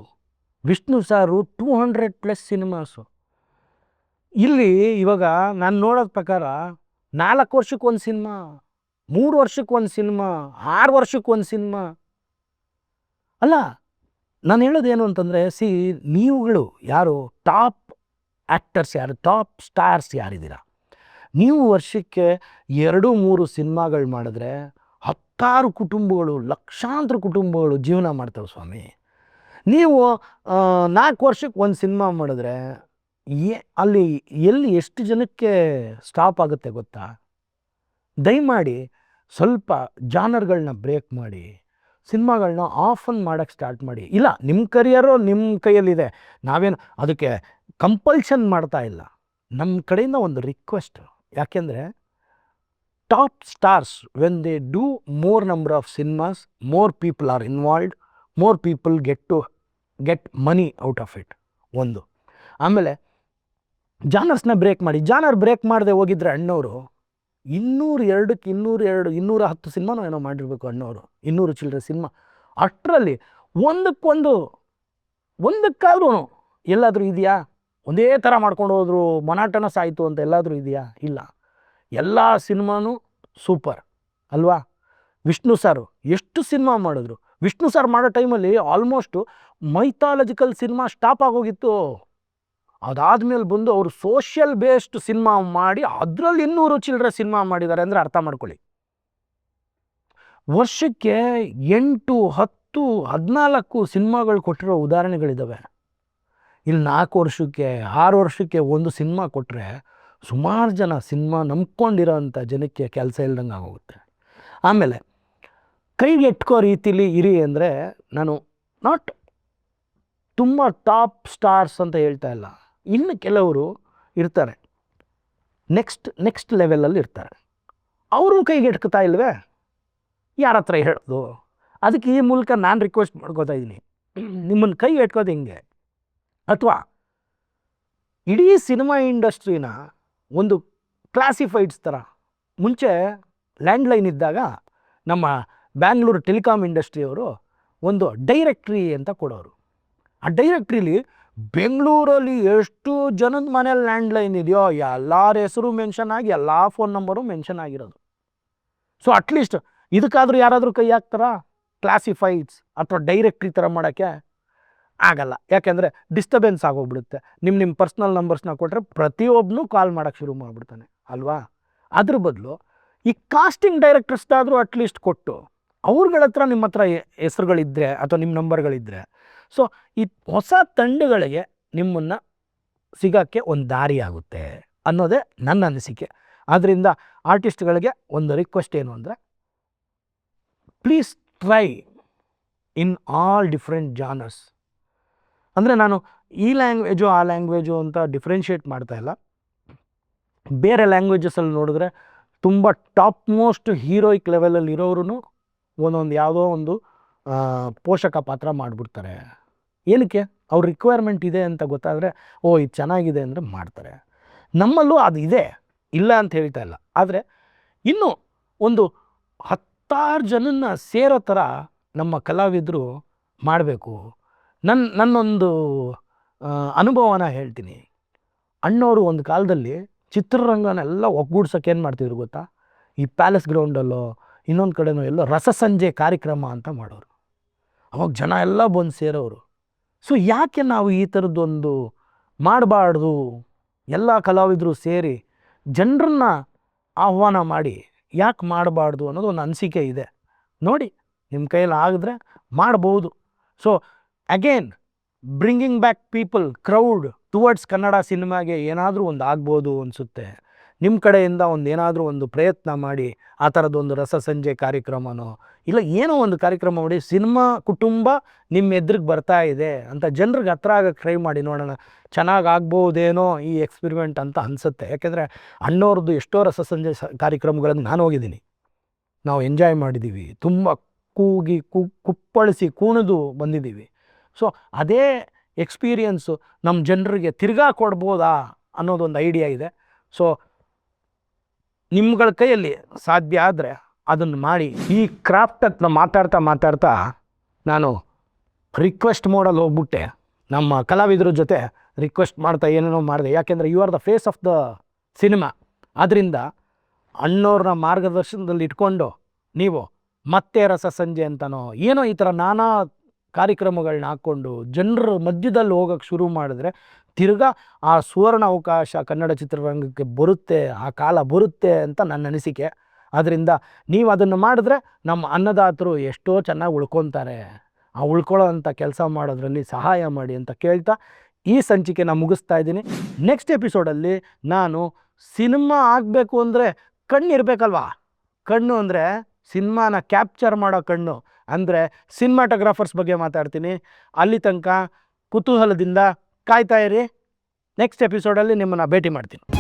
ವಿಷ್ಣು ಸಾರು 200+ ಸಿನಿಮಾಸು. ಇಲ್ಲಿ ಇವಾಗ ನಾನು ನೋಡೋದ ಪ್ರಕಾರ 4 ವರ್ಷಕ್ಕೊಂದು ಸಿನಿಮಾ, 3 ವರ್ಷಕ್ಕೊಂದು ಸಿನಿಮಾ, 6 ವರ್ಷಕ್ಕೊಂದು ಸಿನಿಮಾ ಅಲ್ಲ. ನಾನು ಹೇಳೋದೇನು ಅಂತಂದರೆ, ನೀವುಗಳು ಯಾರು ಟಾಪ್ ಆ್ಯಕ್ಟರ್ಸ್, ಯಾರು ಟಾಪ್ ಸ್ಟಾರ್ಸ್ ಯಾರಿದ್ದೀರಾ, ನೀವು ವರ್ಷಕ್ಕೆ 2-3 ಸಿನಿಮಾಗಳು ಮಾಡಿದ್ರೆ 10 ಕುಟುಂಬಗಳು, ಲಕ್ಷಾಂತರ ಕುಟುಂಬಗಳು ಜೀವನ ಮಾಡ್ತವೆ ಸ್ವಾಮಿ. ನೀವು 4 ವರ್ಷಕ್ಕೆ ಒಂದು ಸಿನಿಮಾ ಮಾಡಿದ್ರೆ ಅಲ್ಲಿ ಎಷ್ಟು ಜನಕ್ಕೆ ಸ್ಟಾಪ್ ಆಗುತ್ತೆ ಗೊತ್ತಾ. ದಯಮಾಡಿ ಸ್ವಲ್ಪ ಜಾನರ್ಗಳನ್ನ ಬ್ರೇಕ್ ಮಾಡಿ, ಸಿನಿಮಾಗಳನ್ನ ಆಫನ್ ಮಾಡೋಕ್ಕೆ ಸ್ಟಾರ್ಟ್ ಮಾಡಿ. ಇಲ್ಲ, ನಿಮ್ಮ ಕರಿಯರು ನಿಮ್ಮ ಕೈಯಲ್ಲಿದೆ, ನಾವೇನು ಅದಕ್ಕೆ ಕಂಪಲ್ಷನ್ ಮಾಡ್ತಾ ಇಲ್ಲ. ನಮ್ಮ ಕಡೆಯಿಂದ ಒಂದು ರಿಕ್ವೆಸ್ಟ್. ಯಾಕೆಂದರೆ top stars when they do more number of cinemas, more people are involved, more people get money out of it. ಒಂದು. ಆಮೇಲೆ ಜಾನರ್ಸ್ನ ಬ್ರೇಕ್ ಮಾಡಿ. ಜಾನರ್ ಬ್ರೇಕ್ ಮಾಡದೆ ಹೋಗಿದ್ರೆ ಅಣ್ಣವರು 210 ಸಿನಿಮಾನೋ ಏನೋ ಮಾಡಿರಬೇಕು ಅಣ್ಣವರು, 200 ಚಿಲ್ಲರೆ ಸಿನಿಮಾ. ಅಷ್ಟರಲ್ಲಿ ಒಂದಕ್ಕಾದ್ರೂ ಎಲ್ಲಾದರೂ ಇದೆಯಾ? ಒಂದೇ ಥರ ಮಾಡ್ಕೊಂಡು ಹೋದ್ರು, ಮೊನಾಟನಸ್ ಆಯಿತು ಅಂತ ಎಲ್ಲಾದರೂ ಇದೆಯಾ? ಇಲ್ಲ. ಎಲ್ಲ ಸಿನಿಮಾನೂ ಸೂಪರ್ ಅಲ್ವಾ? ವಿಷ್ಣು ಸಾರು ಎಷ್ಟು ಸಿನಿಮಾ ಮಾಡಿದ್ರು. ವಿಷ್ಣು ಸಾರ್ ಮಾಡೋ ಟೈಮಲ್ಲಿ ಆಲ್ಮೋಸ್ಟು ಮೈಥಾಲಜಿಕಲ್ ಸಿನಿಮಾ ಸ್ಟಾಪ್ ಆಗೋಗಿತ್ತು. ಅದಾದಮೇಲೆ ಬಂದು ಅವರು ಸೋಷಿಯಲ್ ಬೇಸ್ಡ್ ಸಿನಿಮಾ ಮಾಡಿ ಅದರಲ್ಲಿ 200 ಚಿಲ್ಲರೆ ಸಿನಿಮಾ ಮಾಡಿದ್ದಾರೆ ಅಂದರೆ ಅರ್ಥ ಮಾಡ್ಕೊಳ್ಳಿ. ವರ್ಷಕ್ಕೆ 8, 10, 14 ಸಿನಿಮಾಗಳು ಕೊಟ್ಟಿರೋ ಉದಾಹರಣೆಗಳಿದ್ದಾವೆ. ಇಲ್ಲಿ 4 ವರ್ಷಕ್ಕೆ 6 ವರ್ಷಕ್ಕೆ ಒಂದು ಸಿನಿಮಾ ಕೊಟ್ಟರೆ ಸುಮಾರು ಜನ ಸಿನಿಮಾ ನಂಬ್ಕೊಂಡಿರೋಂಥ ಜನಕ್ಕೆ ಕೆಲಸ ಇಲ್ದಂಗೆ ಆಗೋಗುತ್ತೆ. ಆಮೇಲೆ ಕೈಗೆ ಎಟ್ಕೋ ರೀತಿಲಿ ಇರಿ ಅಂದರೆ ನಾನು ತುಂಬ ಟಾಪ್ ಸ್ಟಾರ್ಸ್ ಅಂತ ಹೇಳ್ತಾ ಇಲ್ಲ. ಇನ್ನು ಕೆಲವರು ಇರ್ತಾರೆ, ನೆಕ್ಸ್ಟ್ ಲೆವೆಲಲ್ಲಿ ಇರ್ತಾರೆ. ಅವರು ಕೈಗೆ ಎಟ್ಕೊತಾ ಇಲ್ವೇ? ಯಾರ ಹತ್ರ ಹೇಳೋದು? ಅದಕ್ಕೆ ಈ ಮೂಲಕ ನಾನು ರಿಕ್ವೆಸ್ಟ್ ಮಾಡ್ಕೋತಾ ಇದ್ದೀನಿ, ನಿಮ್ಮನ್ನು ಕೈ ಎಟ್ಕೋದು ಹಿಂಗೆ. ಅಥವಾ ಇಡೀ ಸಿನಿಮಾ ಇಂಡಸ್ಟ್ರಿನ ಒಂದು ಕ್ಲಾಸಿಫೈಡ್ಸ್ ಥರ. ಮುಂಚೆ ಲ್ಯಾಂಡ್ಲೈನ್ ಇದ್ದಾಗ ನಮ್ಮ ಬ್ಯಾಂಗ್ಳೂರು ಟೆಲಿಕಾಮ್ ಇಂಡಸ್ಟ್ರಿಯವರು ಒಂದು ಡೈರೆಕ್ಟ್ರಿ ಅಂತ ಕೊಡೋರು. ಆ ಡೈರೆಕ್ಟ್ರಿಲಿ ಬೆಂಗಳೂರಲ್ಲಿ ಎಷ್ಟು ಜನದ ಮನೇಲಿ ಲ್ಯಾಂಡ್ಲೈನ್ ಇದೆಯೋ ಎಲ್ಲರ ಹೆಸರು ಮೆನ್ಷನ್ ಆಗಿ ಎಲ್ಲ ಫೋನ್ ನಂಬರು ಮೆನ್ಷನ್ ಆಗಿರೋದು. ಸೊ ಅಟ್ಲೀಸ್ಟ್ ಇದಕ್ಕಾದರೂ ಯಾರಾದರೂ ಕೈ ಹಾಕ್ತಾರಾ? ಕ್ಲಾಸಿಫೈಡ್ಸ್ ಅಥವಾ ಡೈರೆಕ್ಟ್ರಿ ಥರ ಮಾಡೋಕ್ಕೆ ಆಗಲ್ಲ. ಯಾಕೆಂದರೆ ಡಿಸ್ಟರ್ಬೆನ್ಸ್ ಆಗೋಗ್ಬಿಡುತ್ತೆ. ನಿಮ್ಮ ಪರ್ಸ್ನಲ್ ನಂಬರ್ಸ್ನ ಕೊಟ್ಟರೆ ಪ್ರತಿಯೊಬ್ಬನೂ ಕಾಲ್ ಮಾಡೋಕ್ಕೆ ಶುರು ಮಾಡಿಬಿಡ್ತಾನೆ ಅಲ್ವಾ? ಅದ್ರ ಬದಲು ಈ ಕಾಸ್ಟಿಂಗ್ ಡೈರೆಕ್ಟರ್ಸ್ದಾದರೂ ಅಟ್ಲೀಸ್ಟ್ ಕೊಟ್ಟು ಅವ್ರಗಳ ಹತ್ರ ನಿಮ್ಮ ಹತ್ರ ಹೆಸರುಗಳಿದ್ದರೆ ಅಥವಾ ನಿಮ್ಮ ನಂಬರ್ಗಳಿದ್ದರೆ, ಸೊ ಈ ಹೊಸ ತಂಡಗಳಿಗೆ ನಿಮ್ಮನ್ನು ಸಿಗೋಕ್ಕೆ ಒಂದು ದಾರಿ ಆಗುತ್ತೆ ಅನ್ನೋದೇ ನನ್ನ ಅನಿಸಿಕೆ. ಆದ್ದರಿಂದ ಆರ್ಟಿಸ್ಟ್ಗಳಿಗೆ ಒಂದು ರಿಕ್ವೆಸ್ಟ್ ಏನು ಅಂದರೆ, please try in all different genres. ಅಂದರೆ ನಾನು ಈ ಲ್ಯಾಂಗ್ವೇಜು ಆ ಲ್ಯಾಂಗ್ವೇಜು ಅಂತ ಡಿಫ್ರೆನ್ಷಿಯೇಟ್ ಮಾಡ್ತಾಯಿಲ್ಲ. ಬೇರೆ ಲ್ಯಾಂಗ್ವೇಜಸಲ್ಲಿ ನೋಡಿದ್ರೆ ತುಂಬ ಟಾಪ್ ಮೋಸ್ಟ್ ಹೀರೋಯಿಕ್ ಲೆವೆಲಲ್ಲಿ ಇರೋರು ಒಂದೊಂದು ಯಾವುದೋ ಒಂದು ಪೋಷಕ ಪಾತ್ರ ಮಾಡಿಬಿಡ್ತಾರೆ. ಏನಕ್ಕೆ? ಅವ್ರ ರಿಕ್ವೈರ್ಮೆಂಟ್ ಇದೆ ಅಂತ ಗೊತ್ತಾದರೆ, ಇದು ಚೆನ್ನಾಗಿದೆ ಅಂದರೆ ಮಾಡ್ತಾರೆ. ನಮ್ಮಲ್ಲೂ ಅದು ಇದೆ, ಇಲ್ಲ ಅಂತ ಹೇಳ್ತಾ ಇಲ್ಲ. ಆದರೆ ಇನ್ನೂ ಒಂದು 10 ಜನನ್ನ ಸೇರೋ ಥರ ನಮ್ಮ ಕಲಾವಿದರು ಮಾಡಬೇಕು. ನನ್ನೊಂದು ಅನುಭವನ ಹೇಳ್ತೀನಿ. ಅಣ್ಣವರು ಒಂದು ಕಾಲದಲ್ಲಿ ಚಿತ್ರರಂಗನೆಲ್ಲ ಒಗ್ಗೂಡ್ಸೋಕೆ ಏನು ಮಾಡ್ತಿದ್ರು ಗೊತ್ತಾ? ಈ ಪ್ಯಾಲೇಸ್ ಗ್ರೌಂಡಲ್ಲೋ ಇನ್ನೊಂದು ಕಡೆನೋ ಎಲ್ಲೋ ರಸಸಂಜೆ ಕಾರ್ಯಕ್ರಮ ಅಂತ ಮಾಡೋರು. ಅವಾಗ ಜನ ಎಲ್ಲ ಬಂದು ಸೇರೋರು. ಸೊ ಯಾಕೆ ನಾವು ಈ ಥರದ್ದೊಂದು ಮಾಡಬಾರ್ದು? ಎಲ್ಲ ಕಲಾವಿದರು ಸೇರಿ ಜನರನ್ನ ಆಹ್ವಾನ ಮಾಡಿ ಯಾಕೆ ಮಾಡಬಾರ್ದು ಅನ್ನೋದು ಒಂದು ಅನಿಸಿಕೆ ಇದೆ. ನೋಡಿ, ನಿಮ್ಮ ಕೈಯಲ್ಲಿ ಆಗಿದ್ರೆ ಮಾಡ್ಬೋದು. So again bringing back people crowd towards Kannada ಸಿನಿಮಾಗೆ ಏನಾದರೂ ಒಂದು ಆಗ್ಬೋದು ಅನಿಸುತ್ತೆ. ನಿಮ್ಮ ಕಡೆಯಿಂದ ಏನಾದರೂ ಒಂದು ಪ್ರಯತ್ನ ಮಾಡಿ ಆ ಥರದ್ದೊಂದು ರಸಸಂಜೆ ಕಾರ್ಯಕ್ರಮನೋ ಇಲ್ಲ ಏನೋ ಒಂದು ಕಾರ್ಯಕ್ರಮ ಮಾಡಿ, ಸಿನಿಮಾ ಕುಟುಂಬ ನಿಮ್ಮ ಎದುರಿಗೆ ಬರ್ತಾ ಇದೆ ಅಂತ ಜನರಿಗೆ ಹತ್ರ ಆಗಕ್ಕೆ ಟ್ರೈ ಮಾಡಿ ನೋಡೋಣ. ಚೆನ್ನಾಗಿ ಆಗ್ಬೋದೇನೋ ಈ ಎಕ್ಸ್ಪೆರಿಮೆಂಟ್ ಅಂತ ಅನಿಸುತ್ತೆ. ಯಾಕೆಂದರೆ ಅಣ್ಣವ್ರದ್ದು ಎಷ್ಟೋ ರಸಸಂಜೆ ಕಾರ್ಯಕ್ರಮಗಳನ್ನು ನಾನು ಹೋಗಿದ್ದೀನಿ, ನಾವು ಎಂಜಾಯ್ ಮಾಡಿದ್ದೀವಿ, ತುಂಬ ಕೂಗಿ ಕುಪ್ಪಳಿಸಿ ಕುಣಿದು ಬಂದಿದ್ದೀವಿ. ಸೊ ಅದೇ ಎಕ್ಸ್ಪೀರಿಯನ್ಸು ನಮ್ಮ ಜನರಿಗೆ ತಿರ್ಗಾ ಕೊಡ್ಬೋದಾ ಅನ್ನೋದೊಂದು ಐಡಿಯಾ ಇದೆ. ಸೊ ನಿಮ್ಗಳ ಕೈಯಲ್ಲಿ ಸಾಧ್ಯ ಆದರೆ ಅದನ್ನು ಮಾಡಿ. ಈ ಕ್ರಾಫ್ಟ್ ಹತ್ರ ಮಾತಾಡ್ತಾ ನಾನು ರಿಕ್ವೆಸ್ಟ್ ಮೋಡಲ್ಲಿ ಹೋಗ್ಬಿಟ್ಟೆ. ನಮ್ಮ ಕಲಾವಿದರ ಜೊತೆ ರಿಕ್ವೆಸ್ಟ್ ಮಾಡ್ತಾ ಏನೇನೋ ಮಾಡಿದೆ. ಯಾಕೆಂದರೆ you are the face of the cinema. ಆದ್ದರಿಂದ ಅಣ್ಣವ್ರನ್ನ ಮಾರ್ಗದರ್ಶನದಲ್ಲಿ ಇಟ್ಕೊಂಡು ನೀವು ಮತ್ತೆ ರಸಸಂಜೆ ಅಂತನೋ ಏನೋ ಈ ಥರ ನಾನಾ ಕಾರ್ಯಕ್ರಮಗಳನ್ನ ಹಾಕ್ಕೊಂಡು ಜನರ ಮಧ್ಯದಲ್ಲಿ ಹೋಗೋಕ್ಕೆ ಶುರು ಮಾಡಿದ್ರೆ ತಿರ್ಗಾ ಆ ಸುವರ್ಣ ಅವಕಾಶ ಕನ್ನಡ ಚಿತ್ರರಂಗಕ್ಕೆ ಬರುತ್ತೆ, ಆ ಕಾಲ ಬರುತ್ತೆ ಅಂತ ನನ್ನ ಅನಿಸಿಕೆ. ಆದ್ದರಿಂದ ನೀವು ಅದನ್ನು ಮಾಡಿದ್ರೆ ನಮ್ಮ ಅನ್ನದಾತರು ಎಷ್ಟೋ ಚೆನ್ನಾಗಿ ಉಳ್ಕೊತಾರೆ. ಆ ಉಳ್ಕೊಳ್ಳೋ ಅಂಥ ಕೆಲಸ ಮಾಡೋದ್ರಲ್ಲಿ ಸಹಾಯ ಮಾಡಿ ಅಂತ ಕೇಳ್ತಾ ಈ ಸಂಚಿಕೆನ ಮುಗಿಸ್ತಾ ಇದ್ದೀನಿ. ನೆಕ್ಸ್ಟ್ ಎಪಿಸೋಡಲ್ಲಿ ನಾನು ಸಿನಿಮಾ ಆಗಬೇಕು ಅಂದರೆ ಕಣ್ಣು ಇರಬೇಕಲ್ವಾ? ಕಣ್ಣು ಅಂದರೆ ಸಿನಿಮಾನ ಕ್ಯಾಪ್ಚರ್ ಮಾಡೋ ಕಣ್ಣು ಅಂದರೆ ಸಿನಿಮಾಟೋಗ್ರಾಫರ್ಸ್ ಬಗ್ಗೆ ಮಾತಾಡ್ತೀನಿ. ಅಲ್ಲಿ ತನಕ ಕುತೂಹಲದಿಂದ ಕಾಯ್ತಾ ಇರಿ. ನೆಕ್ಸ್ಟ್ ಎಪಿಸೋಡಲ್ಲಿ ನಿಮ್ಮನ್ನು ಭೇಟಿ ಮಾಡ್ತೀನಿ.